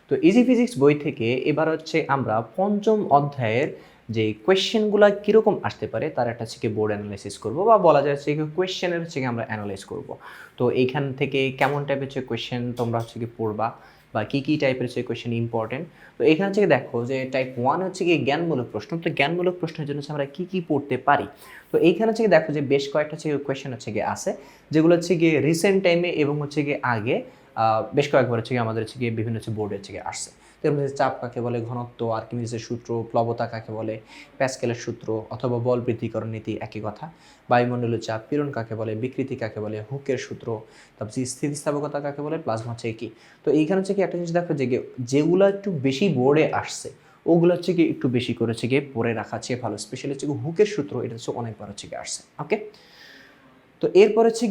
তো easy physics বই থেকে এবার হচ্ছে আমরা পঞ্চম অধ্যায়ের যে কোয়েশ্চেনগুলো কীরকম আসতে পারে তার একটা হচ্ছে বোর্ড অ্যানালাইসিস করবো, বা বলা যায় হচ্ছে কোয়েশ্চেনের হচ্ছে আমরা অ্যানালাইজ করব। তো এইখান থেকে কেমন টাইপের হচ্ছে কোয়েশ্চেন তোমরা হচ্ছে পড়বা, বা কী টাইপের হচ্ছে কোয়েশ্চেন ইম্পর্টেন্ট। তো এখান থেকে দেখো যে টাইপ 1 হচ্ছে জ্ঞানমূলক প্রশ্ন। তো জ্ঞানমূলক প্রশ্নের জন্য হচ্ছে আমরা কী পড়তে পারি। তো এইখানে হচ্ছে দেখো যে বেশ কয়েকটা হচ্ছে কোয়েশ্চেন হচ্ছে আছে, যেগুলো হচ্ছে রিসেন্ট টাইমে এবং হচ্ছে আগে বেশ কয়েকবার হচ্ছে আমাদের হচ্ছে বিভিন্ন হচ্ছে বোর্ডে হচ্ছে আসছে। তো এর মধ্যে চাপ কাকে বলে, ঘনত্ব, আর্কিমিডিসের সূত্র, প্লবতা কাকে বলে, প্যাসকেলের সূত্র অথবা বল বৃদ্ধিকরণ নীতি একই কথা, বায়ুমণ্ডলীয় চাপ, পীড়ন কাকে বলে, বিকৃতি কাকে বলে, হুকের সূত্র, তারপর স্থিতিস্থাপকতা কাকে বলে, প্লাজমা হচ্ছে কি। তো এইখানে হচ্ছে একটা জিনিস দেখো যে যেগুলো একটু বেশি বোর্ডে আসছে ওগুলো হচ্ছে একটু বেশি করে হচ্ছে পড়ে রাখা চেয়ে ভালো। স্পেশালি হচ্ছে হুকের সূত্র, এটা হচ্ছে অনেকবার হচ্ছে আসছে। ওকে, তো এরপর হচ্ছে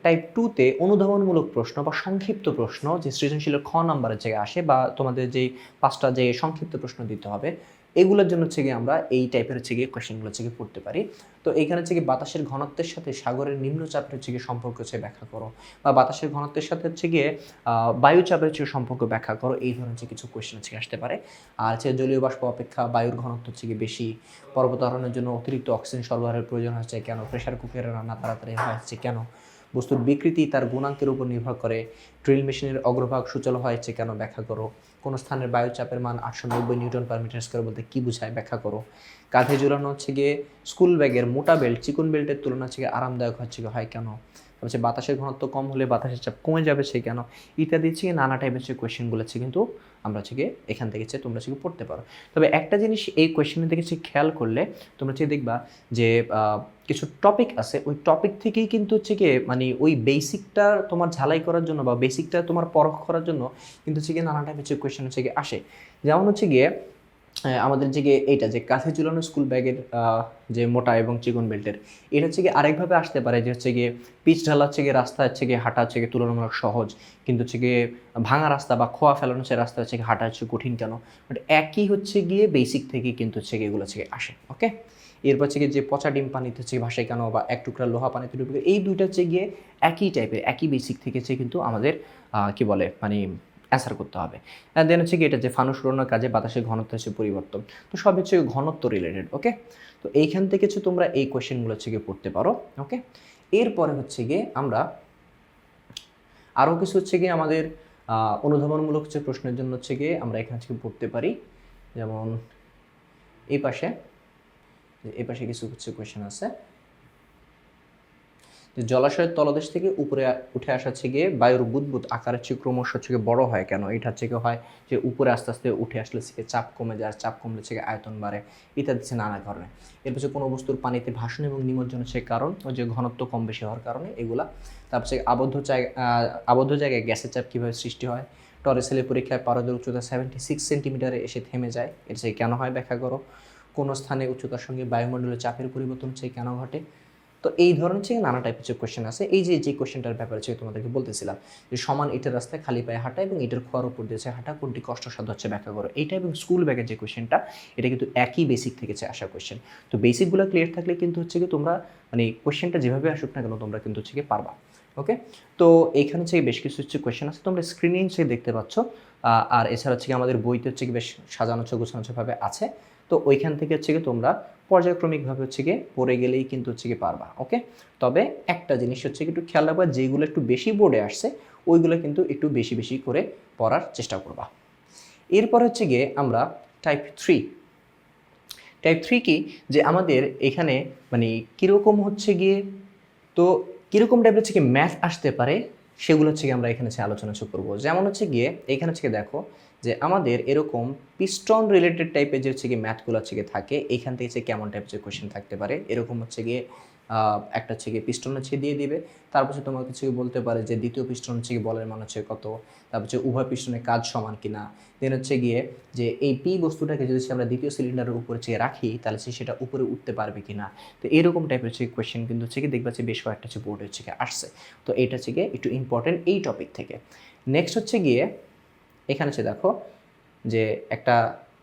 টাইপ 2-তে অনুধাবনমূলক প্রশ্ন বা সংক্ষিপ্ত প্রশ্ন, যে সৃজনশীলের খ নাম্বারের জায়গায় আসে, বা তোমাদের যেই 5টা যে সংক্ষিপ্ত প্রশ্ন দিতে হবে এগুলোর জন্য হচ্ছে আমরা এই টাইপের হচ্ছে কোয়েশ্চেনগুলো হচ্ছে পড়তে পারি। তো এইখানে হচ্ছে বাতাসের ঘনত্বের সাথে সাগরের নিম্নচাপের হচ্ছে সম্পর্ক হচ্ছে ব্যাখ্যা করো, বা বাতাসের ঘনত্বের সাথে হচ্ছে বায়ুচাপের হচ্ছে সম্পর্ক ব্যাখ্যা করো। এই ধরনের হচ্ছে কিছু কোয়েশ্চেন হচ্ছে আসতে পারে। আর হচ্ছে জলীয় বাষ্প অপেক্ষা বায়ুর ঘনত্ব হচ্ছে বেশি, পর্বত আরোহণের জন্য অতিরিক্ত অক্সিজেন সরবরাহের প্রয়োজন হচ্ছে কেন, প্রেশার কুকারে রান্না তাড়াতাড়ি হচ্ছে কেন, বস্তুর বিকৃতি তার গুণাঙ্কের উপর নির্ভর করে, ড্রিল মেশিনের অগ্রভাগ সূচল হয়েছে কেন ব্যাখ্যা করো, কোন স্থানের বায়ুচাপের মান 890 নিউটন পার মিটার স্কয়ার বলতে কি বোঝায় ব্যাখ্যা করো, কাঁধে ঝুলানো হচ্ছে স্কুল ব্যাগের মোটা বেল্ট চিকন বেল্টের তুলনা হচ্ছে আরামদায়ক হচ্ছে হয় কেন, হচ্ছে বাতাসের ঘনত্ব কম হলে বাতাসের চাপ কমে যাবে সে কেন, ইত্যাদি হচ্ছে নানা টাইপের হচ্ছে কোয়েশ্চেনগুলো হচ্ছে কিন্তু আমরা হচ্ছে এখান থেকে হচ্ছে তোমরা হচ্ছে পড়তে পারো। তবে একটা জিনিস এই কোয়েশ্চেনের দিকে হচ্ছে খেয়াল করলে তোমরা হচ্ছে দেখবা যে কিছু টপিক আছে, ওই টপিক থেকেই কিন্তু হচ্ছে মানে ওই বেসিকটা তোমার ঝালাই করার জন্য বা বেসিকটা তোমার পরখ করার জন্য কিন্তু হচ্ছে নানা টাইপের হচ্ছে কোয়েশ্চেন হচ্ছে আসে। যেমন হচ্ছে আমাদের যে এইটা যে কাঁধে ঝুলানো স্কুল ব্যাগের যে মোটা এবং চিকন বেল্টের, এটা হচ্ছে আরেকভাবে আসতে পারে যে হচ্ছে পিচ ঢালা হচ্ছে রাস্তা হচ্ছে হাঁটা হচ্ছে তুলনামূলক সহজ, কিন্তু হচ্ছে ভাঙা রাস্তা বা খোয়া ফেলানো হচ্ছে রাস্তা হচ্ছে হাঁটা হচ্ছে কঠিন কেন। বাট একই হচ্ছে বেসিক থেকে কিন্তু হচ্ছে এগুলো হচ্ছে আসে। ওকে, এরপর হচ্ছে যে পচা ডিম পানিতে হচ্ছে ভাসায় কেন, বা এক টুকরা লোহা পানিতে ডুবে, এই দুইটা হচ্ছে একই টাইপের একই বেসিক থেকে হচ্ছে কিন্তু আমাদের কি বলে মানে অ্যান্সার করতে হবে। দেন হচ্ছে এটা যে ফানুস উড়ানোর কাজে বাতাসের ঘনত্ব হচ্ছে পরিবর্তন, তো সব হচ্ছে ঘনত্ব রিলেটেড। ওকে, তো এইখান থেকে হচ্ছে তোমরা এই কোয়েশ্চেনগুলো হচ্ছে পড়তে পারো। ওকে, এরপরে হচ্ছে আমরা আরও কিছু হচ্ছে আমাদের অনুধাবনমূলক হচ্ছে প্রশ্নের জন্য হচ্ছে আমরা এখান থেকে পড়তে পারি। যেমন এই পাশে কিছু হচ্ছে কোয়েশ্চেন আছে যে জলাশয়ের তলদেশ থেকে উপরে উঠে আসা হচ্ছে বায়ুর বুদবুদ আকার হচ্ছে ক্রমশ হচ্ছে বড় হয় কেন। এটা হচ্ছে হয় যে উপরে আস্তে আস্তে উঠে আসলে চাপ কমে যায়, চাপ কমলে হচ্ছে আয়তন বাড়ে, ইত্যাদি হচ্ছে নানা কারণে। এরপর হচ্ছে কোনো বস্তুর পানিতে ভাসন এবং নিমজ্জন হচ্ছে কারণ, ওই যে ঘনত্ব কম বেশি হওয়ার কারণে এগুলা। তারপর হচ্ছে আবদ্ধ জায়গায় গ্যাসের চাপ কীভাবে সৃষ্টি হয়, টরেসেলের পরীক্ষায় পারদের উচ্চতা 76 সেন্টিমিটারে এসে থেমে যায়, এটা কেন হয় ব্যাখ্যা করো, কোনো স্থানে উচ্চতার সঙ্গে বায়ুমণ্ডলের চাপের পরিবর্তন হচ্ছে কেন ঘটে। তো এই ধরনের হচ্ছে নানা টাইপের যে কোয়েশ্চেন আছে। এই যে কোয়েশ্চেনটার ব্যাপারে হচ্ছে তোমাদেরকে বলতেছিলাম যে সমান ইটের রাস্তায় খালি পায়ে হাঁটা এবং ইটের খোয়ার উপর দিয়েছে হাঁটা কোনটি কষ্টসাধ্য হচ্ছে ব্যাখ্যা করো। এইটা এবং স্কুল ব্যাগের যে কোয়েশ্চেনটা এটা কিন্তু একই বেসিক থেকে আসা কোয়েশ্চেন। তো বেসিকগুলো ক্লিয়ার থাকলে কিন্তু হচ্ছে তোমরা মানে কোয়েশ্চেনটা যেভাবে আসুক না কেন তোমরা কিন্তু হচ্ছে পারবা। ওকে, তো এইখানে হচ্ছে বেশ কিছু হচ্ছে কোয়েশ্চেন আছে, তোমরা স্ক্রিনে হচ্ছে দেখতে পাচ্ছ। আর এছাড়া হচ্ছে আমাদের বইতে হচ্ছে বেশ সাজানো গোছানোভাবে আছে। তো ওইখান থেকে হচ্ছে তোমরা পর্যায়ক্রমিকভাবে হচ্ছে পড়ে গেলেই কিন্তু হচ্ছে পারবা। ওকে, তবে একটা জিনিস হচ্ছে একটু খেয়াল রাখবা, যেগুলো একটু বেশি বোর্ডে আসছে ওইগুলো কিন্তু একটু বেশি বেশি করে পড়ার চেষ্টা করবা। এরপর হচ্ছে আমরা টাইপ 3 কি যে আমাদের এখানে মানে কীরকম হচ্ছে তো কীরকম টাইপের হচ্ছে ম্যাথ আসতে পারে সেগুলো হচ্ছে আমরা এখানে আলোচনা করবো। যেমন হচ্ছে এখানে হচ্ছে দেখো যে আমাদের এরকম পিস্টন রিলেটেড টাইপের যে হচ্ছে ম্যাথগুলো হচ্ছে থাকে, এখান থেকে হচ্ছে কেমন টাইপের যে কোয়েশ্চেন থাকতে পারে। এরকম হচ্ছে একটা হচ্ছে পিস্টন হচ্ছে দিয়ে দিবে, তারপর হচ্ছে তোমাকে হচ্ছে বলতে পারে যে দ্বিতীয় পিস্টন হচ্ছে বলের মান হচ্ছে কত, তারপর হচ্ছে উভয় পিস্টনের কাজ সমান কিনা, দেন হচ্ছে যে এই পি বস্তুটাকে যদি আমরা দ্বিতীয় সিলিন্ডারের উপরে রাখি তাহলে সেটা উপরে উঠতে পারবে কিনা। তো এরকম টাইপের হচ্ছে কোয়েশ্চেন কিন্তু হচ্ছে দেখবা যে বেশ কয়েকটা হচ্ছে বোর্ডে হচ্ছে আসছে। তো এইটা হচ্ছে একটু ইম্পর্টেন্ট এই টপিক থেকে। নেক্সট হচ্ছে এখানে হচ্ছে দেখো যে একটা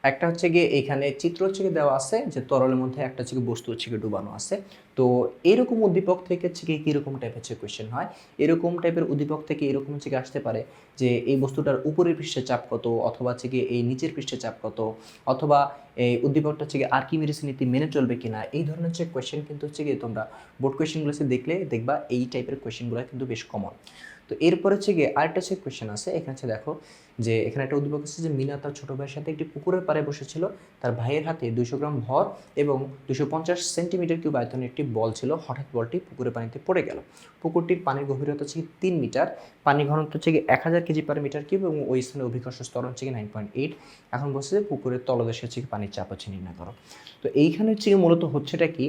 একটা হচ্ছে গিয়ে এখানে চিত্র হচ্ছে গিয়ে দেওয়া আছে যে তরলের মধ্যে একটা হচ্ছে গিয়ে বস্তু হচ্ছে গিয়ে ডুবানো আছে। তো এরকম উদ্দীপক থেকে হচ্ছে গিয়ে কীরকম টাইপের হচ্ছে কোয়েশ্চেন হয়, এরকম টাইপের উদ্দীপক থেকে এরকম হচ্ছে গিয়ে আসতে পারে যে এই বস্তুটার উপরের পৃষ্ঠে চাপ কত, অথবা হচ্ছে গিয়ে এই নিচের পৃষ্ঠে চাপ কত, অথবা এই উদ্দীপকটা হচ্ছে গিয়ে আর্কিমিডিস নীতি মেনে চলবে কিনা, এই ধরনের হচ্ছে কোয়েশ্চেন কিন্তু হচ্ছে গিয়ে তোমরা বোর্ড কোয়েশ্চেনগুলো দেখলে দেখবা এই টাইপের কোয়েশ্চেনগুলো কিন্তু বেশ কমন। তো এরপর হচ্ছে গিয়ে আরেকটা হচ্ছে কোয়েশ্চেন আছে, এখানে হচ্ছে দেখো যে এখানে একটা উদ্দীপক আছে যে মিনা তার ছোট ভাইয়ের সাথে একটি পুকুরের পাড়ে বসেছিল, তার ভাইয়ের হাতে 200 গ্রাম ভর এবং 250 সেন্টিমিটার কিউব আয়তনের একটি বল ছিল, হঠাৎ বলটি পুকুরের পানিতে পড়ে গেল। পুকুরটির পানির গভীরতা হচ্ছে 3 মিটার, পানি ঘনত্ব হচ্ছে 1000 কেজি পার মিটার কিউব এবং ওই স্থানে অভিকর্ষ স্তর হচ্ছে 9.8। এখন বলছে যে পুকুরের তলদেশে হচ্ছে পানির চাপ হচ্ছে নির্ণয় করো। তো এইখানে হচ্ছে মূলত হচ্ছেটা কি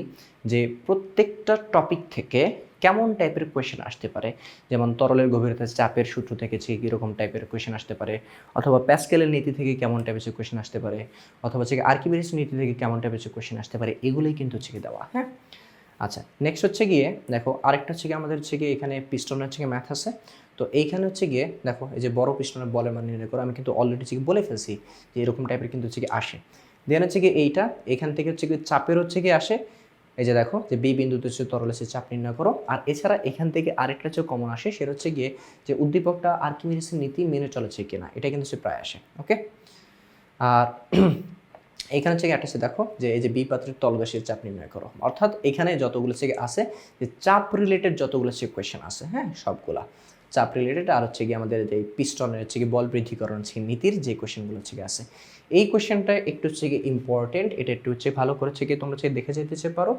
যে প্রত্যেকটা টপিক থেকে কেমন টাইপের কোয়েশ্চেন আসতে পারে, যেমন তরলের গভীরতা চাপের সূত্র থেকে কীরকম টাইপের কোয়েশ্চেন আসতে পারে, অথবা প্যাসকেলের নীতি থেকে কেমন টাইপের কোয়েশ্চেন আসতে পারে, অথবা হচ্ছে আর্কিমিডিস নীতি থেকে কেমন টাইপের কোয়েশ্চেন আসতে পারে, এগুলোই কিন্তু হচ্ছে দেওয়া। হ্যাঁ, আচ্ছা নেক্সট হচ্ছে গিয়ে দেখো আরেকটা হচ্ছে গিয়ে আমাদের হচ্ছে গিয়ে এখানে পিস্টনের হচ্ছে ম্যাথ আছে। তো এইখানে হচ্ছে গিয়ে দেখো এই যে বড় পিস্টনের বলের মান নির্ণয় করো, আমি কিন্তু অলরেডি হচ্ছে বলে ফেলছি যে এরকম টাইপের কিন্তু হচ্ছে গিয়ে আসে। দেন হচ্ছে গিয়ে এইটা এখান থেকে হচ্ছে গিয়ে চাপের হচ্ছে গিয়ে আসে, এই যে দেখো যে বি বিন্দুতে হচ্ছে তরলের চাপ নির্ণয় করো। আর এছাড়া এখান থেকে আরেকটা হচ্ছে কমন আসে, সেটা হচ্ছে গিয়ে যে উদ্দীপকটা আর্কিমিডিসের নীতি মেনে চলেছে কিনা, এটা কিন্তু হচ্ছে প্রায় আসে। ওকে, আর এখানে হচ্ছে একটা দেখো যে এই যে বি পাত্রের তলদেশের চাপ নির্ণয় করো, অর্থাৎ এখানে যতগুলো হচ্ছে আছে যে চাপ রিলেটেড যতগুলো হচ্ছে কোয়েশ্চেন আছে, হ্যাঁ সবগুলা চাপ রিলেটেড। আর হচ্ছে গিয়ে আমাদের যে পিস্টনের হচ্ছে গিয়ে বল বৃদ্ধিকরণ হচ্ছে নীতির যে কোয়েশ্চেনগুলো হচ্ছে আছে, এই কোয়েশ্চেনটা একটু হচ্ছে গিয়ে ইম্পর্টেন্ট, এটা একটু হচ্ছে ভালো করে হচ্ছে গিয়ে তোমরা হচ্ছে দেখে যেতে পারো।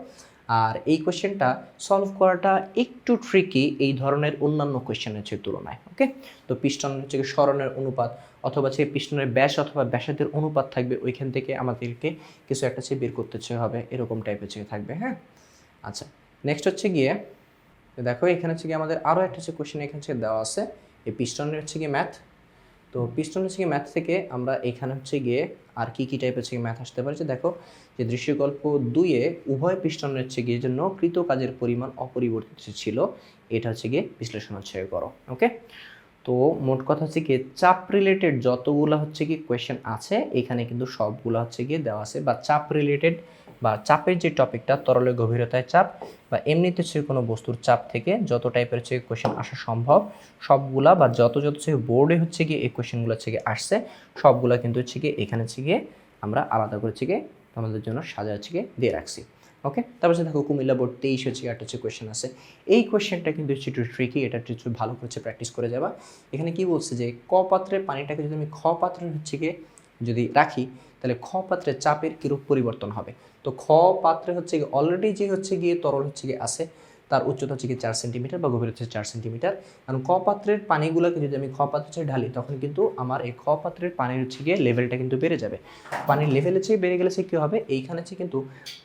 আর এই কোয়েশ্চেনটা সলভ করাটা একটু ট্রিকি এই ধরনের অন্যান্য কোয়েশ্চেনের তুলনায়। ওকে, তো পিস্টনের হচ্ছে গিয়ে সরণের অনুপাত অথবা হচ্ছে পিস্টনের ব্যাস অথবা ব্যাসার্ধের অনুপাত থাকবে, ওইখান থেকে আমাদেরকে কিছু একটা হচ্ছে বের করতে হবে, এরকম টাইপের হচ্ছে থাকবে। হ্যাঁ, আচ্ছা নেক্সট হচ্ছে গিয়ে দেখো এখানে হচ্ছে গিয়ে আমাদের আরও একটা হচ্ছে কোয়েশ্চেন এখানে হচ্ছে দেওয়া আছে, এই পিস্টনের হচ্ছে গিয়ে ম্যাথ। তো পিস্টন হচ্ছে গিয়ে ম্যাথ থেকে আমরা এখানে হচ্ছে গিয়ে আর কি টাইপের হচ্ছে ম্যাথ আসতে পারে, যে দেখো যে দৃশ্যকল্প 2-এ উভয় পিস্টনের হচ্ছে গিয়ে জন্য কৃত কাজের পরিমাণ অপরিবর্তিত ছিল, এটা হচ্ছে গিয়ে বিশ্লেষণ হচ্ছে করো। ওকে, তো মোট কথা হচ্ছে কি চাপ রিলেটেড যতগুলো হচ্ছে কি কোয়েশ্চেন আছে এখানে কিন্তু সবগুলো হচ্ছে গিয়ে দেওয়া আছে, বা চাপ রিলেটেড বা চাপের যে টপিকটা তরলের গভীরতায় চাপ বা এমনিতে হচ্ছে কোনো বস্তুর চাপ থেকে যত টাইপের হচ্ছে কোয়েশ্চেন আসা সম্ভব সবগুলা, বা যত হচ্ছে বোর্ডে হচ্ছে গিয়ে এই কোয়েশ্চেনগুলো হচ্ছে গিয়ে আসছে সবগুলা কিন্তু হচ্ছে গিয়ে এখানে হচ্ছে গিয়ে আমরা আলাদা করে হচ্ছে গিয়ে আমাদের জন্য সাজা হচ্ছে গিয়ে দিয়ে রাখছি। ওকে, তারপর দেখো কুমিল্লা বোর্ড 23 হচ্ছে একটা হচ্ছে কোয়েশ্চেন আছে, এই কোয়েশ্চেনটা কিন্তু হচ্ছে একটু ট্রিকি, এটা একটু ভালো করে প্র্যাকটিস করে যাবা। এখানে কি বলছে যে ক পাত্রের পানিটাকে যদি আমি খ পাত্রের হচ্ছে গিয়ে যদি রাখি তাহলে খ পাত্রের চাপের কিরূপ পরিবর্তন হবে। তো খ পাত্রে হচ্ছে গিয়ে অলরেডি যে হচ্ছে গিয়ে তরল হচ্ছে গিয়ে আছে তার উচ্চতা হচ্ছে গিয়ে 4 সেন্টিমিটার বা গভীরতা হচ্ছে 4 সেন্টিমিটার, কারণ ক পাত্রের পানিগুলোকে যদি আমি খ পাত্রে ঢালি তখন কিন্তু আমার এই খ পাত্রের পানির হচ্ছে গিয়ে লেভেলটা কিন্তু বেড়ে যাবে, পানির লেভেল হচ্ছে বেড়ে গেলে কী হবে এইখানে হচ্ছে কিন্তু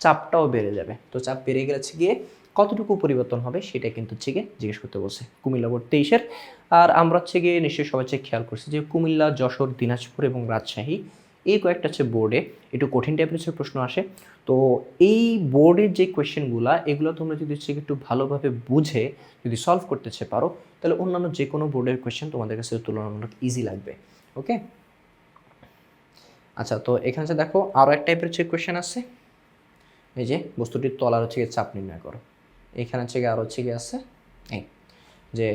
চাপটাও বেড়ে যাবে। তো চাপ বেড়ে গেলে গিয়ে কতটুকু পরিবর্তন হবে সেটা কিন্তু হচ্ছে গিয়ে জিজ্ঞেস করতে বলছে কুমিল্লা বোর্ড 23-এর। আর আমরা হচ্ছে গিয়ে নিশ্চয়ই সবাই হচ্ছে খেয়াল করছি যে কুমিল্লা, যশোর, দিনাজপুর এবং রাজশাহী এই কয়েকটা হচ্ছে বোর্ডে একটু কঠিন টাইপের হচ্ছে প্রশ্ন আসে। তো এই বোর্ডের যে কোয়েশ্চেনগুলো এগুলো তোমরা যদি হচ্ছে একটু ভালোভাবে বুঝে যদি সলভ করতেছে পারো তাহলে অন্যান্য যে কোনো বোর্ডের কোয়েশ্চেন তোমাদের কাছে তুলনামূলক ইজি লাগবে। ওকে, আচ্ছা তো এখানে যে দেখো আরও এক টাইপের হচ্ছে কোয়েশ্চেন আছে, এই যে বস্তুটির তলার হচ্ছে গিয়ে চাপ নির্ণয় করো। এখানে হচ্ছে গিয়ে আরও হচ্ছে গিয়ে আছে এই যে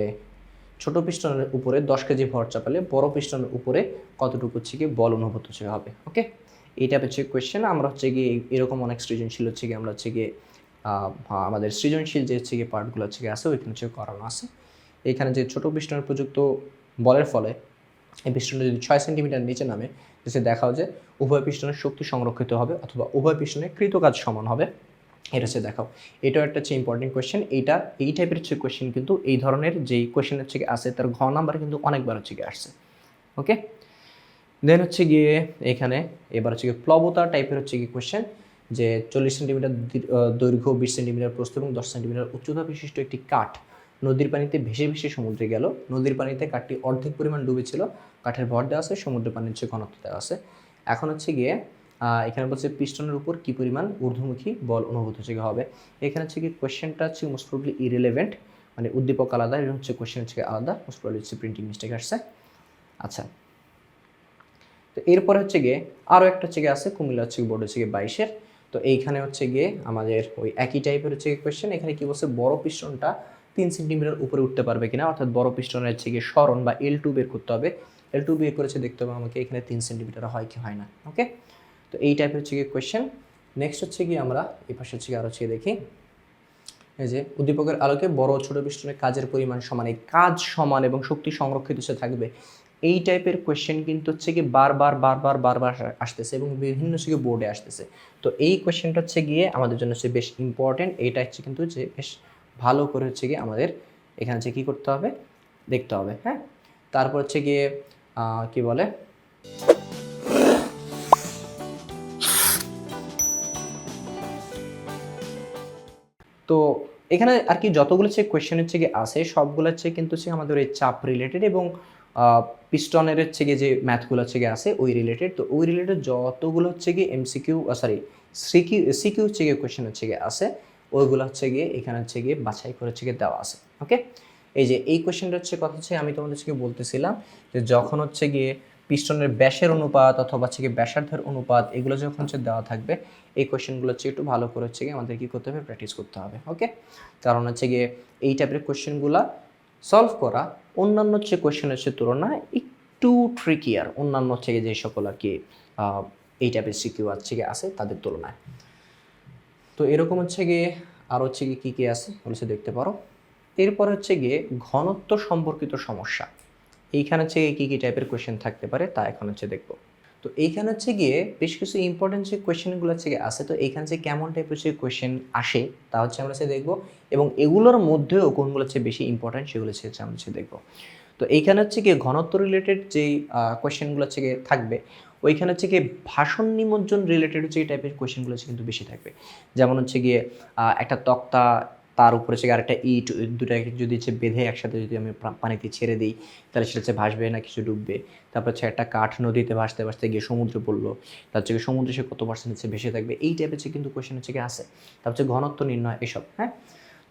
ছোট পিস্টনের উপরে 10 কেজি ভর চাপালে বড় পিস্টনের উপরে কতটুকু হচ্ছে গিয়ে বল অনুভূত হচ্ছে হবে। ওকে, এইটা হচ্ছে কোয়েশ্চেন। আমরা হচ্ছে গিয়ে এরকম অনেক সৃজনশীল হচ্ছে গিয়ে আমরা হচ্ছে গিয়ে আমাদের সৃজনশীল যে হচ্ছে গিয়ে পার্টগুলো হচ্ছে গিয়ে আছে ওইখানে হচ্ছে করানো আছে। এখানে যে ছোট পিস্টনের প্রযুক্ত বলের ফলে এই পিস্টনটা যদি 6 সেন্টিমিটার নিচে নামে যে দেখাও যে উভয় পিস্টনের শক্তি সংরক্ষিত হবে অথবা উভয় পিস্টনের কৃত কাজ সমান হবে, এটা হচ্ছে দেখাও। এটাও একটা হচ্ছে ইম্পর্টেন্ট কোয়েশ্চেন। এই টাইপের হচ্ছে কোয়েশ্চেন কিন্তু এই ধরনের যেই কোয়েশ্চেন হচ্ছে গিয়ে আছে তার ঘ নাম্বার কিন্তু অনেকবার হচ্ছে গিয়ে আসছে। ওকে, দেন হচ্ছে গিয়ে এখানে এবার হচ্ছে গিয়ে প্লবতা টাইপের হচ্ছে গিয়ে কোয়েশ্চেন, যে 40 সেন্টিমিটার দৈর্ঘ্য, 20 সেন্টিমিটার প্রস্থ এবং 10 সেন্টিমিটার উচ্চতা বিশিষ্ট একটি কাঠ নদীর পানিতে ভেসে ভেসে সমুদ্রে গেল। নদীর পানিতে কাঠটি অর্ধেক পরিমাণ ডুবেছিল, কাঠের ভর দেওয়া আছে, সমুদ্রের পানির হচ্ছে ঘনত্ব দেওয়া আছে। এখন হচ্ছে গিয়ে এখানে বলছে পিস্টনের উপর কী পরিমাণ ঊর্ধ্বমুখী বল অনুভূত হচ্ছে হবে। এখানে হচ্ছে কি কোয়েশ্চেনটা হচ্ছে মোস্ট প্রবলি ইরেলেভেন্ট, মানে উদ্দীপক আলাদা এবং হচ্ছে কোয়েশ্চেন হচ্ছে আলাদা, মোস্ট প্রবলি হচ্ছে প্রিন্টিং মিস্টেক আসছে। আচ্ছা তো এরপরে হচ্ছে গিয়ে আরও একটা হচ্ছে গিয়ে আছে কুমিল্লা হচ্ছে বোর্ড হচ্ছে গিয়ে 22-এর। তো এইখানে হচ্ছে গিয়ে আমাদের ওই একই টাইপের হচ্ছে কোয়েশ্চেন। এখানে কি বলছে, বড় পিস্টনটা 3 সেন্টিমিটার উপরে উঠতে পারবে কিনা, অর্থাৎ বড় পিস্টনের হচ্ছে গিয়ে সরণ বা L2 বের করতে হবে। L2 বের করেছে দেখতে হবে আমাকে এখানে 3 সেন্টিমিটার হয় কি হয় না। ওকে, তো এই টাইপের হচ্ছে গিয়ে কোয়েশ্চেন। নেক্সট হচ্ছে গিয়ে আমরা এই পাশে হচ্ছে গিয়ে আরও হচ্ছে দেখি, এই যে উদ্দীপকের আলোকে বড় ও ছোট পিস্টনের কাজের পরিমাণ সমান, এই কাজ সমান এবং শক্তি সংরক্ষিত সে থাকবে, এই টাইপের কোয়েশ্চেন কিন্তু হচ্ছে কি বারবার বারবার বারবার আসতেছে এবং বিভিন্ন হচ্ছে বোর্ডে আসতেছে। তো এই কোয়েশ্চেনটা হচ্ছে গিয়ে আমাদের জন্য হচ্ছে বেশ ইম্পর্টেন্ট। এইটা হচ্ছে কিন্তু যে বেশ ভালো করে হচ্ছে গিয়ে আমাদের এখানে হচ্ছে কী করতে হবে, দেখতে হবে। হ্যাঁ, তারপর হচ্ছে গিয়ে কি বলে, তো এখানে আর কি যতগুলো হচ্ছে কোয়েশ্চেন হচ্ছে গিয়ে আছে সবগুলো হচ্ছে কিন্তু হচ্ছে আমাদের ওই চাপ রিলেটেড এবং পিস্টনের হচ্ছে গিয়ে যে ম্যাথগুলো হচ্ছে গিয়ে আছে ওই রিলেটেড। তো ওই রিলেটেড যতগুলো হচ্ছে গিয়ে এমসিকিউ সিকিউ হচ্ছে গিয়ে কোয়েশ্চেন হচ্ছে গিয়ে আছে, ওইগুলো হচ্ছে গিয়ে এখানে হচ্ছে গিয়ে বাছাই করে হচ্ছে গিয়ে দেওয়া আছে। ওকে, এই যে এই কোয়েশ্চেনটা হচ্ছে কথা হচ্ছে আমি তোমাদের হচ্ছে বলতেছিলাম যে যখন হচ্ছে গিয়ে পিস্টনের ব্যাসের অনুপাত অথবা হচ্ছে গিয়ে ব্যাসার্ধের অনুপাত এগুলো যখন হচ্ছে দেওয়া থাকবে, এই কোয়েশ্চেনগুলো হচ্ছে একটু ভালো করে হচ্ছে গিয়ে আমাদের কী করতে হবে, প্র্যাকটিস করতে হবে। ওকে, কারণ হচ্ছে গিয়ে এই টাইপের কোয়েশ্চেনগুলো সলভ করা অন্যান্য হচ্ছে কোয়েশ্চেনের হচ্ছে তুলনায় একটু ট্রিকিয়ার, অন্যান্য হচ্ছে গিয়ে যে সকল আর কি এই টাইপের সিকিউ হচ্ছে গিয়ে আছে তাদের তুলনায়। তো এরকম হচ্ছে গিয়ে আর হচ্ছে গিয়ে কী কী আছে বলছে দেখতে পারো। এরপর হচ্ছে গিয়ে ঘনত্ব সম্পর্কিত সমস্যা, এইখানে হচ্ছে কী কী টাইপের কোয়েশ্চেন থাকতে পারে তা এখন হচ্ছে দেখবো। তো এইখানে হচ্ছে গিয়ে বেশ কিছু ইম্পর্টেন্ট যে কোয়েশ্চেনগুলো হচ্ছে গিয়ে আছে, তো এইখানে যে কেমন টাইপের যে কোয়েশ্চেন আসে তা হচ্ছে আমরা হচ্ছে দেখবো, এবং এগুলোর মধ্যেও কোনগুলো হচ্ছে বেশি ইম্পর্টেন্ট সেগুলো হচ্ছে আমরা হচ্ছে দেখবো। তো এইখানে হচ্ছে গিয়ে ঘনত্ব রিলেটেড যেই কোয়েশ্চেনগুলো হচ্ছে গিয়ে থাকবে, ওইখানে হচ্ছে গিয়ে ভাষণ নিমজ্জন রিলেটেড হচ্ছে এই টাইপের কোয়েশ্চেনগুলো হচ্ছে কিন্তু বেশি থাকবে। যেমন হচ্ছে গিয়ে একটা তক্তা, তার উপরে হচ্ছে আরেকটা ইট, দুটাকে যদি হচ্ছে বেঁধে একসাথে যদি আমি পানিতে ছেড়ে দিই তাহলে সেটা হচ্ছে ভাসবে না কিছু ডুববে। তারপর হচ্ছে একটা কাঠ নদীতে ভাসতে ভাসতে গিয়ে সমুদ্রে পড়লো, তার হচ্ছে সমুদ্রে সে কত পার্সেন্ট হচ্ছে ভেসে থাকবে, এই টাইপের হচ্ছে কিন্তু কোয়েশ্চেন হচ্ছে গিয়ে আসে। তারপর হচ্ছে ঘনত্ব নির্ণয় এসব। হ্যাঁ,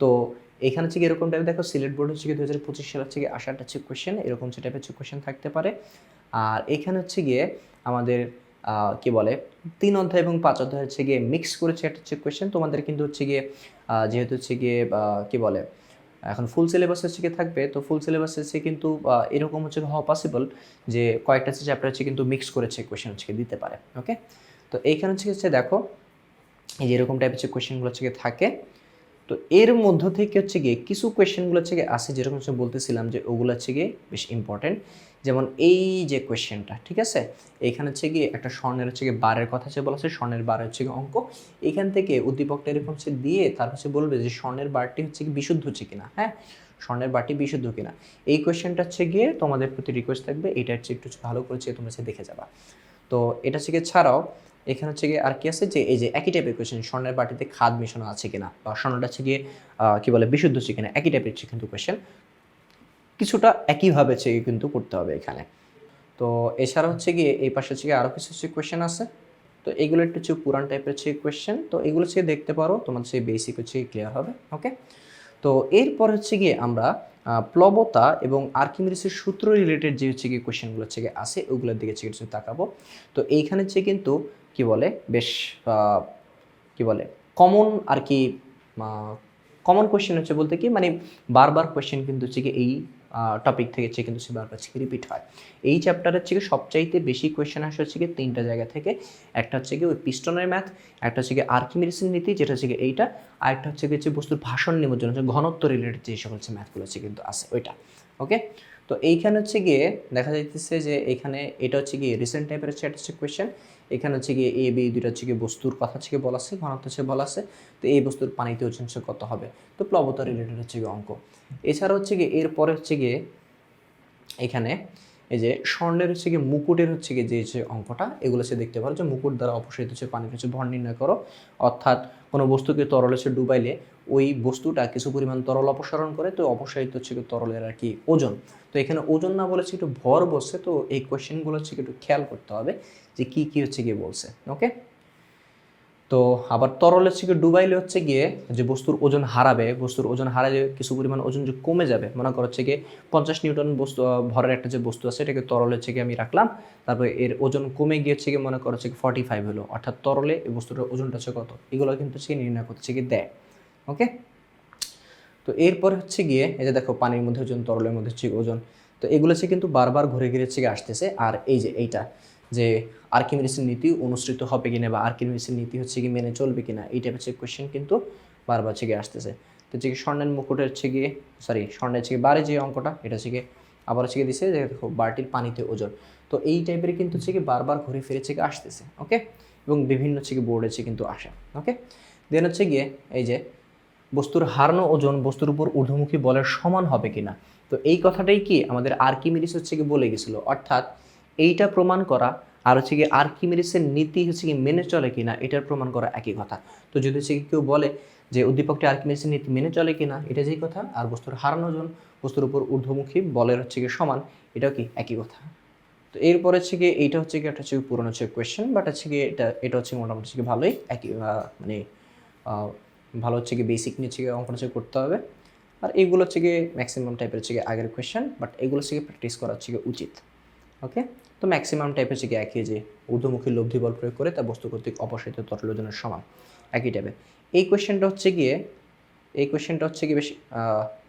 তো এখানে হচ্ছে এরকম টাইপের দেখো সিলেট বোর্ড হচ্ছে গিয়ে 2025 সাল হচ্ছে গিয়ে আসাটা হচ্ছে কোয়েশ্চেন এরকম হচ্ছে টাইপের হচ্ছে কোয়েশ্চেন থাকতে পারে। আর এখানে হচ্ছে গিয়ে আমাদের কি বলে 3 অধ্যায় এবং 5 অধ্যায় হচ্ছে গিয়ে মিক্স করেছে একটা হচ্ছে কোয়েশ্চেন। তোমাদের কিন্তু হচ্ছে গিয়ে যেহেতু হচ্ছে গিয়ে কি বলে এখন ফুল সিলেবাস হচ্ছে গিয়ে থাকবে, তো ফুল সিলেবাস হচ্ছে কিন্তু এরকম হচ্ছে হওয়া পসিবল যে কয়েকটা হচ্ছে চ্যাপ্টার হচ্ছে কিন্তু মিক্স করেছে কোয়েশ্চেন হচ্ছে দিতে পারে। ওকে, তো এইখানে হচ্ছে দেখো এই যে এরকম টাইপের হচ্ছে কোয়েশ্চেনগুলো হচ্ছে গিয়ে থাকে। তো এর মধ্য থেকে হচ্ছে গিয়ে কিছু কোয়েশ্চেনগুলো হচ্ছে গিয়ে আসে, যেরকম হচ্ছে বলতেছিলাম যে ওগুলো হচ্ছে গিয়ে বেশ ইম্পর্টেন্ট। যেমন এই যে কোয়েশ্চেনটা, ঠিক আছে, এইখানে হচ্ছে গিয়ে একটা স্বর্ণের হচ্ছে গিয়ে বারের কথা হচ্ছে বলা হচ্ছে, স্বর্ণের বার হচ্ছে গিয়ে অঙ্ক। এখান থেকে উদ্দীপকটা এরকম হচ্ছে দিয়ে তার হচ্ছে বলবে যে স্বর্ণের বারটি হচ্ছে কি বিশুদ্ধ হচ্ছে কিনা। হ্যাঁ, স্বর্ণের বারটি বিশুদ্ধ কিনা, এই কোয়েশ্চেনটা হচ্ছে গিয়ে তোমাদের প্রতি রিকোয়েস্ট থাকবে এটা হচ্ছে একটু ভালো করে তোমরা হচ্ছে দেখে যাবা। তো এটা হচ্ছে গিয়ে ছাড়াও এখানে হচ্ছে গিয়ে আর কি আছে যে এই যে একই টাইপের কোয়েশ্চেন, স্বর্ণের বাটিতে খাদ মেশানো আছে কিনা বা স্বর্ণটা হচ্ছে গিয়ে কি বলে বিশুদ্ধ হচ্ছে কিনা, একই টাইপের হচ্ছে কিন্তু কোয়েশ্চেন কিছুটা একইভাবে হচ্ছে কিন্তু করতে হবে এখানে। তো এছাড়া হচ্ছে গিয়ে এই পাশে হচ্ছে গিয়ে আরও কিছু হচ্ছে কোয়েশ্চেন আছে, তো এগুলো একটু হচ্ছে পুরান টাইপের হচ্ছে কোয়েশ্চেন, তো এগুলো হচ্ছে দেখতে পারো তোমার সেই বেসিক হচ্ছে ক্লিয়ার হবে। ওকে, তো এরপর হচ্ছে গিয়ে আমরা প্লবতা এবং আর্কিমিডিসের সূত্র রিলেটেড যে হচ্ছে গিয়ে কোয়েশ্চেনগুলো হচ্ছে গিয়ে আছে ওগুলোর দিকে হচ্ছে কিছু তাকাবো। তো এইখানে হচ্ছে কিন্তু কি বলে বেশ কি বলে কমন আর কি কমন কোয়েশ্চেন হচ্ছে বলতে কি মানে বারবার কোয়েশ্চেন কিন্তু হচ্ছে কি এই টপিক থেকে হচ্ছে কিন্তু বারবার হচ্ছে রিপিট হয়। এই চ্যাপ্টারের হচ্ছে কি সবচাইতে বেশি কোয়েশ্চেন আসে হচ্ছে কি 3টা জায়গা থেকে। একটা হচ্ছে কি ওই পিস্টনের ম্যাথ, একটা হচ্ছে কি আর্কিমিডিসের নীতি যেটা হচ্ছে কি এইটা, আর একটা হচ্ছে কি বস্তুর ভাষণ নিমজ্জন হচ্ছে ঘনত্ব রিলেটেড যে সকল হচ্ছে ম্যাথগুলো হচ্ছে কিন্তু আছে ওইটা। ওকে, তো এইখানে হচ্ছে গিয়ে দেখা যাইতেছে যে এখানে এটা হচ্ছে গিয়ে রিসেন্ট টাইপের হচ্ছে একটা হচ্ছে কোয়েশ্চেন। এখানে হচ্ছে গিয়ে এ বি দুইটা হচ্ছে গিয়ে বস্তুর কথা হচ্ছে বলা আছে, ঘনত্ব হচ্ছে বলা আছে, তো এই বস্তুর পানিতে ওজন কত হবে, তো প্লবতা রিলেটেড হচ্ছে গিয়ে অঙ্ক। এছাড়া হচ্ছে গিয়ে এরপরে হচ্ছে গিয়ে এখানে এই যে স্বর্ণের হচ্ছে গিয়ে মুকুটের হচ্ছে গিয়ে যে অঙ্কটা এগুলো হচ্ছে দেখতে পারো যে মুকুট দ্বারা অপসারিত হচ্ছে পানির হচ্ছে ভর নির্ণয় করো, অর্থাৎ কোনো বস্তুকে তরল হচ্ছে ডুবাইলে ওই বস্তুটা কিছু পরিমাণ তরল অপসারণ করে, তো অপসারিত হচ্ছে তরলের আর কি ওজন। তো এখানে ওজন না বলেছে একটু ভর বলছে, তো এই কোয়েশ্চেনগুলো হচ্ছে একটু খেয়াল করতে হবে যে কি কি হচ্ছে গিয়ে বলছে। ওকে, তো আবার তরল হচ্ছে গিয়ে ডুবাইলে হচ্ছে গিয়ে যে বস্তুর ওজন হারাবে, বস্তুর ওজন হারালে কিছু পরিমাণ ওজন যে কমে যাবে, মনে করো হচ্ছে গিয়ে 50 নিউটন বস্তু ভরের একটা যে বস্তু আছে এটাকে তরল হচ্ছে গিয়ে আমি রাখলাম, তারপরে এর ওজন কমে গিয়ে হচ্ছে গিয়ে মনে করো হচ্ছে 45 হলো, অর্থাৎ তরলে এই বস্তুটার ওজনটা হচ্ছে কত, এগুলো কিন্তু হচ্ছে নির্ণয় করতে গিয়ে দেয়। ওকে, তো এরপরে হচ্ছে গিয়ে এই যে দেখো পানির মধ্যে ওজন, তরলের মধ্যে হচ্ছে ওজন, তো এগুলো হচ্ছে কিন্তু বারবার ঘুরে ঘিরে হচ্ছে গিয়ে আসতেছে। আর এই যে এইটা যে আর্কিমিডিসের নীতি অনুসৃত হবে কিনা বা আর্কিমিডিসের নীতি হচ্ছে কি মেনে চলবে কিনা, এই টাইপের হচ্ছে কোয়েশ্চেন কিন্তু বারবার হচ্ছে গিয়ে আসতেছে। তো হচ্ছে কি স্বর্ণের মুকুটের হচ্ছে গিয়ে স্বর্ণের হচ্ছে গিয়ে বারে যে অঙ্কটা এটা হচ্ছে গিয়ে আবার হচ্ছে গিয়ে দিছে যে দেখো বারটির পানিতে ওজন, তো এই টাইপের কিন্তু হচ্ছে কি বারবার ঘুরে ফিরে হচ্ছে গিয়ে আসতেছে। ওকে, এবং বিভিন্ন হচ্ছে কি বোর্ড হচ্ছে কিন্তু আসে। ওকে, দেন হচ্ছে গিয়ে এই যে বস্তুর হারানো ওজন বস্তুর উপর ঊর্ধ্বমুখী বলের সমান হবে কিনা, তো এই কথাটাই কি আমাদের আর্কিমিডিস হচ্ছে কি বলে গেছিল, অর্থাৎ এইটা প্রমাণ করা আর হচ্ছে কি আর্কিমিডিসের নীতি হচ্ছে কি মেনে চলে কিনা এটার প্রমাণ করা একই কথা। তো যদি হচ্ছে কি কেউ বলে যে উদ্দীপকটি আর্কিমিডিসের নীতি মেনে চলে কিনা, এটা যেই কথা, আর বস্তুর হারানো ওজন বস্তুর উপর ঊর্ধ্বমুখী বলের হচ্ছে কি সমান, এটাও কি একই কথা। তো এরপরে হচ্ছে কি এইটা হচ্ছে কি একটা হচ্ছে পুরনো হচ্ছে কোয়েশ্চেন, বাট হচ্ছে কি এটা হচ্ছে মোটামুটি হচ্ছে কি ভালোই একই মানে ভালো হচ্ছে কি বেসিক নিয়ে হচ্ছে অঙ্কটা হচ্ছে করতে হবে। আর এইগুলো হচ্ছে গিয়ে ম্যাক্সিমাম টাইপের হচ্ছে গিয়ে আগের কোয়েশ্চেন, বাট এগুলো হচ্ছে গিয়ে প্র্যাকটিস করা হচ্ছে গিয়ে উচিত। ওকে, তো ম্যাক্সিমাম টাইপের হচ্ছে গিয়ে একই, যে ঊর্ধ্বমুখী লব্ধি বল প্রয়োগ করে তা বস্তু কর্তৃক অপসারিত তরল ওজনের সমান, একই টাইপের। এই কোয়েশ্চেনটা হচ্ছে গিয়ে বেশ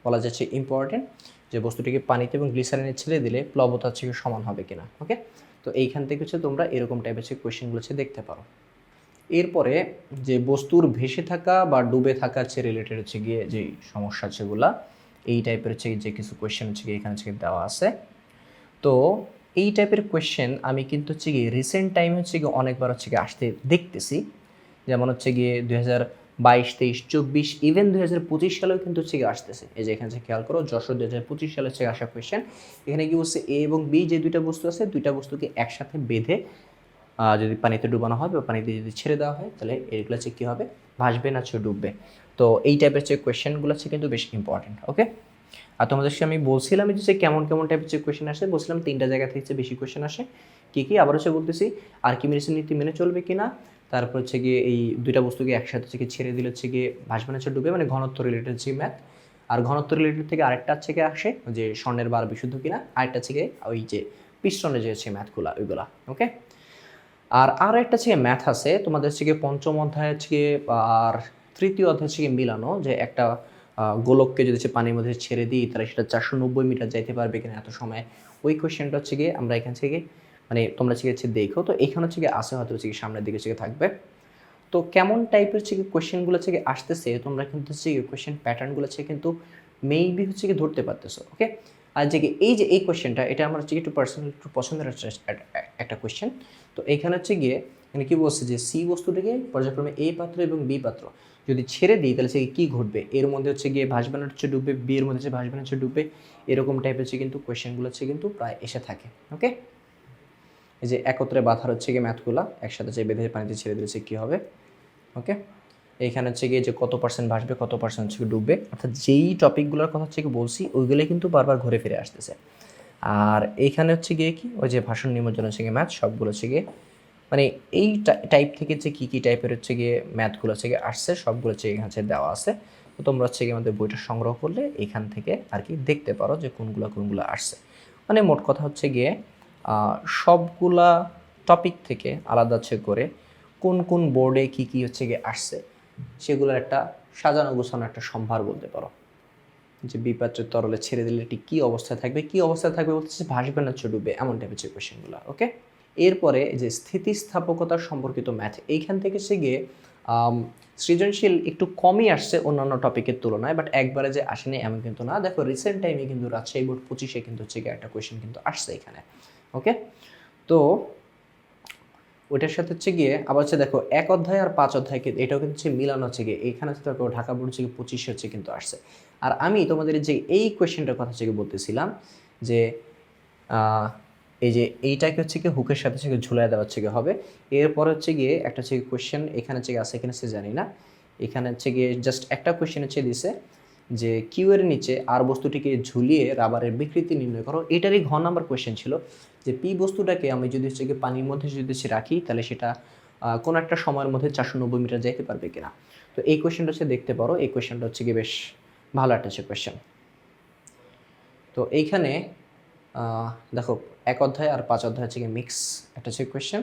বলা যাচ্ছে ইম্পর্টেন্ট, যে বস্তুটিকে পানিতে এবং গ্লিসারিনে ছেড়ে দিলে প্লবতা হচ্ছে গিয়ে সমান হবে কিনা। ওকে, তো এইখান থেকে হচ্ছে তোমরা এরকম টাইপের হচ্ছে কোয়েশ্চেনগুলো হচ্ছে দেখতে পারো। এরপরে যে বস্তুর ভেসে থাকা বা ডুবে থাকা হচ্ছে রিলেটেড হচ্ছে গিয়ে যে সমস্যা সেগুলা, এই টাইপের হচ্ছে যে কিছু কোয়েশ্চেন হচ্ছে গিয়ে এখানে হচ্ছে দেওয়া আছে। তো এই টাইপের কোয়েশ্চেন আমি কিন্তু হচ্ছে গিয়ে রিসেন্ট টাইম হচ্ছে গিয়ে অনেকবার হচ্ছে গিয়ে আসতে দেখতেছি, যেমন হচ্ছে গিয়ে 2022, 23, 24, ইভেন 2025 সালেও কিন্তু হচ্ছে গিয়ে আসতেছে। এই যে এখানে হচ্ছে খেয়াল করো, যশোর 2025 সালে হচ্ছে আসা কোয়েশ্চেন। এখানে কি বলছে এ এবং বি যে দুইটা বস্তু আছে, দুইটা বস্তুকে একসাথে বেঁধে যদি পানিতে ডুবানো হয় বা পানিতে যদি ছেড়ে দেওয়া হয়, তাহলে এগুলো হচ্ছে কী হবে, ভাসবে না হচ্ছে ডুববে। তো এই টাইপের হচ্ছে কোয়েশ্চেনগুলো হচ্ছে কিন্তু বেশ ইম্পর্টেন্ট। ওকে, আর তোমাদের সাথে আমি বলছিলাম যে কেমন কেমন টাইপের যে কোয়েশ্চেন আসে, বলছিলাম 3টা জায়গা থেকে হচ্ছে বেশি কোয়েশ্চেন আসে। কী কী আবার হচ্ছে বলতেছি, আর্কিমিডিসের নীতি মেনে চলবে কিনা, তারপর হচ্ছে গিয়ে এই দুইটা বস্তুকে একসাথে হচ্ছে ছেড়ে দিলে হচ্ছে গিয়ে ভাসবে না হচ্ছে ডুবে, মানে ঘনত্ব রিলেটেড হচ্ছে ম্যাথ। আর ঘনত্ব রিলেটেড থেকে আরেকটা হচ্ছে গিয়ে আসে যে স্বর্ণের বার বিশুদ্ধ কিনা, আরেকটা হচ্ছে গিয়ে ওই যে পিস্টনের যে হচ্ছে ম্যাথগুলো ওইগুলা। ওকে, আর একটা হচ্ছে ম্যাথ আছে তোমাদের হচ্ছে গিয়ে পঞ্চম অধ্যায় হচ্ছে গিয়ে আর তৃতীয় অধ্যায় হচ্ছে গিয়ে মিলানো, যে একটা গোলককে যদি হচ্ছে পানির মধ্যে ছেড়ে দিই তাহলে সেটা 490 মিটার যাইতে পারবে কিনা এত সময়। ওই কোয়েশ্চেনটা হচ্ছে গিয়ে আমরা এখান থেকে মানে তোমরা হচ্ছে দেখো, তো এখানে হচ্ছে গিয়ে আসে হয়তো হচ্ছে গিয়ে সামনের দিকে হচ্ছে থাকবে। তো কেমন টাইপের হচ্ছে কি কোয়েশ্চেনগুলো হচ্ছে গিয়ে আসতেছে, তোমরা কিন্তু হচ্ছে কোয়েশ্চেন প্যাটার্নগুলো হচ্ছে কিন্তু মেবি হচ্ছে কি ধরতে পারতেছো। ওকে, আর যে এই কোয়েশ্চেনটা এটা আমার হচ্ছে একটু পার্সোনাল একটু পছন্দের একটা কোয়েশ্চেন। তো এইখানে হচ্ছে গিয়ে এখানে কি বলছে যে সি বস্তুটিকে পর্যায়ক্রমে এ পাত্র এবং বি পাত্র যদি ছেড়ে দিই তাহলে সে কী ঘটবে, এর মধ্যে হচ্ছে গিয়ে ভাসবানা হচ্ছে ডুববে, বি এর মধ্যে হচ্ছে ভাসবানা হচ্ছে ডুববে, এরকম টাইপের হচ্ছে কিন্তু কোয়েশ্চেনগুলো হচ্ছে কিন্তু প্রায় এসে থাকে। ওকে, এই যে একত্রে বাঁধার হচ্ছে গিয়ে ম্যাথগুলো একসাথে যে বেঁধে পানিতে ছেড়ে দিয়েছে কী হবে। ওকে, এইখানে হচ্ছে গিয়ে যে কত পার্সেন্ট ভাসবে কত পার্সেন্ট হচ্ছে ডুববে, অর্থাৎ যেই টপিকগুলোর কথা হচ্ছে বলছি ওইগুলোই কিন্তু বারবার ঘুরে ফিরে আসতেছে। আর এইখানে হচ্ছে গিয়ে কি ওই যে ভাষণ নিমজ্জন হচ্ছে গিয়ে ম্যাথ সবগুলো হচ্ছে গিয়ে মানে এই টাইপ থেকে যে কী কী টাইপের হচ্ছে গিয়ে ম্যাথগুলো হচ্ছে গিয়ে আসছে সবগুলো হচ্ছে এখানে হচ্ছে দেওয়া আছে। তো তোমরা হচ্ছে গিয়ে আমাদের বইটা সংগ্রহ করলে এখান থেকে আর কি দেখতে পারো যে কোনগুলো আসছে। মানে মোট কথা হচ্ছে গিয়ে সবগুলা টপিক থেকে আলাদা হচ্ছে করে কোন কোন বোর্ডে কী কী হচ্ছে গিয়ে আসছে সেগুলোর একটা সাজানো গোছানো একটা সম্ভার বলতে পারো, যে বিপাত্রের তরলে ছেড়ে দিলে এটি কী অবস্থায় থাকবে বলতেছে ভাসবে না হচ্ছে ডুবে, এমন টাইপের যে কোয়েশ্চেনগুলো। ওকে, এরপরে যে স্থিতিস্থাপকতার সম্পর্কিত ম্যাথ, এইখান থেকে সে গিয়ে সৃজনশীল একটু কমই আসছে অন্যান্য টপিকের তুলনায়, বাট একবারে যে আসেনি এমন কিন্তু না। দেখো রিসেন্ট টাইমে কিন্তু রাজশাহী বোর্ড 25-এ কিন্তু হচ্ছে গিয়ে একটা কোয়েশ্চেন কিন্তু আসছে এখানে। ওকে, তো ওইটার সাথে হচ্ছে গিয়ে আবার হচ্ছে দেখো 1 অধ্যায় আর 5 অধ্যায় এটাও কিন্তু হচ্ছে মিলানো হচ্ছে গিয়ে এখানে হচ্ছে দেখো ঢাকা বোর্ড হচ্ছে 25 হচ্ছে কিন্তু আসছে। আর আমি তোমাদের যে এই কোয়েশ্চেনটার কথা হচ্ছে বলতেছিলাম যে এই যে এইটাকে হচ্ছে কি হুকের সাথে হচ্ছে ঝুলাই দেওয়া হচ্ছে গিয়ে হবে। এরপর হচ্ছে গিয়ে একটা হচ্ছে কোয়েশ্চেন এখানে হচ্ছে আছে এখানে সে জানি না, এখানে হচ্ছে গিয়ে জাস্ট একটা কোয়েশ্চেন হচ্ছে দিছে যে কিউ এর নিচে আর বস্তুটিকে ঝুলিয়ে রাবারের বিকৃতি নির্ণয় করো। এটারই ঘ নাম্বার কোয়েশ্চেন ছিল যে পি বস্তুটাকে আমি যদি হচ্ছে গিয়ে পানির মধ্যে যদি রাখি তাহলে সেটা কোনো একটা সময়ের মধ্যে 490 মিটার যাইতে পারবে কিনা। তো এই কোয়েশ্চেনটা হচ্ছে দেখতে পারো, এই কোয়েশ্চেনটা হচ্ছে গিয়ে বেশ ভালো একটা হচ্ছে কোয়েশ্চেন। তো এইখানে দেখো 1 অধ্যায় আর 5 অধ্যায় হচ্ছে গিয়ে মিক্স একটা হচ্ছে কোয়েশ্চেন।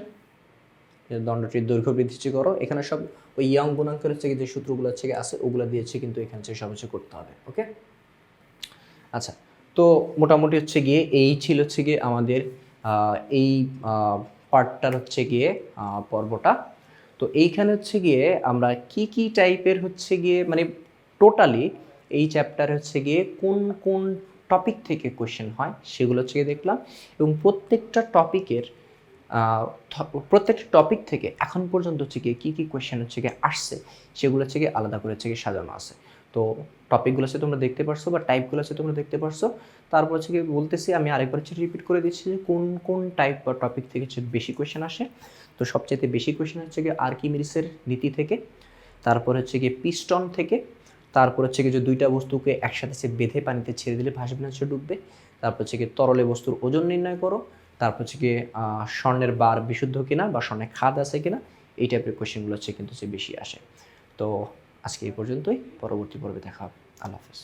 দণ্ডটির দৈর্ঘ্য বৃদ্ধি করো, এখানে সব ওই ইয়ং গুণাঙ্কের হচ্ছে যে সূত্রগুলো হচ্ছে গিয়ে আছে ওগুলো দিয়েছে, কিন্তু এখানে হচ্ছে সব হচ্ছে করতে হবে। ওকে, আচ্ছা। তো মোটামুটি হচ্ছে গিয়ে এই ছিল হচ্ছে গিয়ে আমাদের এই পার্টটার হচ্ছে গিয়ে পর্বটা। তো এইখানে হচ্ছে গিয়ে আমরা কি কি টাইপের হচ্ছে গিয়ে মানে টোটালি এই চ্যাপ্টার হচ্ছে গিয়ে কোন কোন টপিক থেকে কোয়েশ্চেন হয় সেগুলো হচ্ছে গিয়ে দেখলাম, এবং প্রত্যেকটা টপিক থেকে এখন পর্যন্ত হচ্ছে গিয়ে কী কী কোয়েশ্চেন হচ্ছে গিয়ে আসছে সেগুলো হচ্ছে গিয়ে আলাদা করে হচ্ছে গিয়ে সাজানো আছে। তো টপিকগুলো হচ্ছে তোমরা দেখতে পারছো বা টাইপগুলো হচ্ছে তোমরা দেখতে পারছো। তারপর হচ্ছে গিয়ে বলতেছি আমি আরেকবার হচ্ছে রিপিট করে দিচ্ছি যে কোন কোন টাইপ বা টপিক থেকে হচ্ছে বেশি কোয়েশ্চেন আসে। তো সবচেয়ে বেশি কোয়েশ্চেন হচ্ছে গিয়ে আর্কিমিডিসের নীতি থেকে, তারপর হচ্ছে গিয়ে পিস্টন থেকে, তারপর হচ্ছে গিয়ে যে দুইটা বস্তুকে একসাথে সে বেঁধে পানিতে ছেড়ে দিলে ভাসবে না, হচ্ছে ডুববে। তারপর হচ্ছে গিয়ে তরলে বস্তুর ওজন নির্ণয় করো। তারপর হচ্ছে গিয়ে স্বর্ণের বার বিশুদ্ধ কিনা বা স্বর্ণের খাদ আছে কিনা, এই টাইপের কোয়েশ্চেনগুলো হচ্ছে কিন্তু হচ্ছে বেশি আসে। তো আজকে এই পর্যন্তই, পরবর্তী পর্বে দেখা হবে। আল্লাহ হাফেজ।